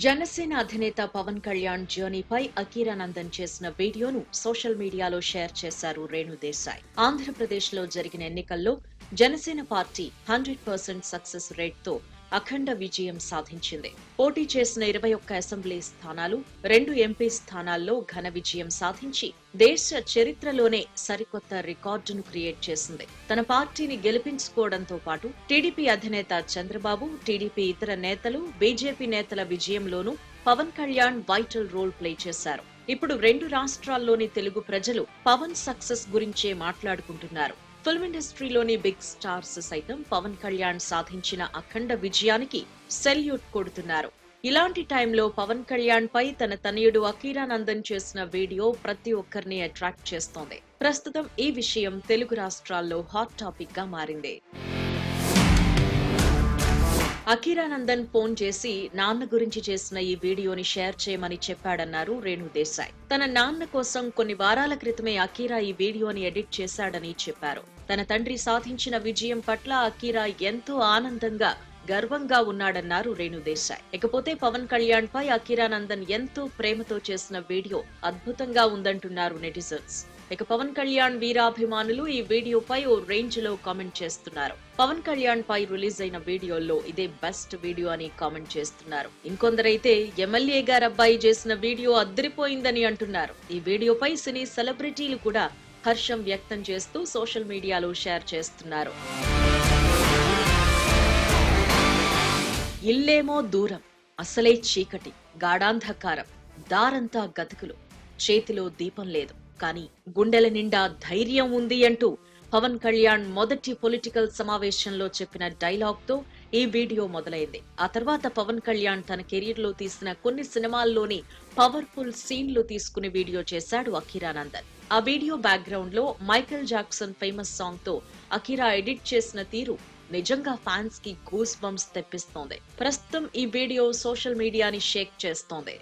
జనసేన అధినేత పవన్ కళ్యాణ్ జర్నీపై అకీరానందన్ చేసిన వీడియోను సోషల్ మీడియాలో షేర్ చేశారు రేణు దేశాయ్. ఆంధ్రప్రదేశ్లో జరిగిన ఎన్నికల్లో జనసేన పార్టీ 100% సక్సెస్ రేట్తో అఖండ విజయం సాధించింది. పోటీ చేసిన 21 అసెంబ్లీ స్థానాలు, 2 ఎంపీ స్థానాల్లో ఘన విజయం సాధించి దేశ చరిత్రలోనే సరికొత్త రికార్డును క్రియేట్ చేసింది. తన పార్టీని గెలిపించుకోవడంతో పాటు టీడీపీ అధినేత చంద్రబాబు, టీడీపీ ఇతర నేతలు, బీజేపీ నేతల విజయంలోనూ Pawan Kalyan vital role play చేశారు. ఇప్పుడు 2 రాష్ట్రాల్లోని తెలుగు ప్రజలు పవన్ సక్సెస్ గురించే మాట్లాడుకుంటున్నారు. ఫిల్మ్ ఇండస్ట్రీలోని బిగ్ స్టార్స్ సైతం పవన్ కళ్యాణ్ సాధించిన అఖండ విజయానికి సెల్యూట్ కొడుతున్నారు. ఇలాంటి టైంలో పవన్ కళ్యాణ్ పై తన తనయుడు అకీరానందన్ చేసిన వీడియో ప్రతి ఒక్కరిని అట్రాక్ట్ చేస్తోంది. ప్రస్తుతం ఈ విషయం తెలుగు రాష్ట్రాల్లో హాట్ టాపిక్ గా మారింది. అకీరానందన్ ఫోన్ చేసి నాన్న గురించి చేసిన ఈ వీడియోని షేర్ చేయమని చెప్పాడన్నారు రేణు దేశాయ్. తన నాన్న కోసం కొన్ని వారాల క్రితమే అకీరా ఈ వీడియోని ఎడిట్ చేశాడని చెప్పారు. తన తండ్రి సాధించిన విజయం పట్ల అకీరా ఎంతో ఆనందంగా, గర్వంగా ఉన్నాడన్నారు రేణు దేశాయ్. ఇకపోతే పవన్ కళ్యాణ్ పై అకీరానందన్ ఎంతో ప్రేమతో చేసిన వీడియో అద్భుతంగా ఉందంటున్నారు నెటిజన్స్. ఇక పవన్ కళ్యాణ్ వీరాభిమానులు ఈ వీడియోపై ఓ రేంజ్ లో కామెంట్ చేస్తున్నారు. పవన్ కళ్యాణ్ పై రిలీజ్ అయిన వీడియోల్లో ఇదే బెస్ట్ వీడియో అని కామెంట్ చేస్తున్నారు. ఇంకొందరైతే ఎమ్మెల్యే గారు అబ్బాయి చేసిన వీడియో అద్దరిపోయిందని అంటున్నారు. ఈ వీడియోపై సినీ సెలబ్రిటీలు కూడా హర్షం వ్యక్తం చేస్తూ సోషల్ మీడియాలో షేర్ చేస్తున్నారు. ఇల్లేమో దూరం, అసలే చీకటి, గాఢాంధకారం, దారంతా గతుకులు, చేతిలో దీపం లేదు, కానీ గుండెల నిండా ధైర్యం ఉంది అంటూ పవన్ కళ్యాణ్ మొదటి పొలిటికల్ సమావేశంలో చెప్పిన డైలాగ్ తో ఈ వీడియో మొదలైంది. ఆ తర్వాత పవన్ కళ్యాణ్ తన కెరీర్ లో తీసిన కొన్ని సినిమాల్లోని పవర్ఫుల్ సీన్లు తీసుకుని వీడియో చేశాడు అకీరానందన్. ఆ వీడియో బ్యాక్గ్రౌండ్ లో మైకేల్ జాక్సన్ ఫేమస్ సాంగ్ తో అకీరా ఎడిట్ చేసిన తీరు నిజంగా ఫ్యాన్స్ కి గూస్ బంప్స్ తెప్పిస్తోంది. ప్రస్తుతం ఈ వీడియో సోషల్ మీడియాని షేక్ చేస్తోంది.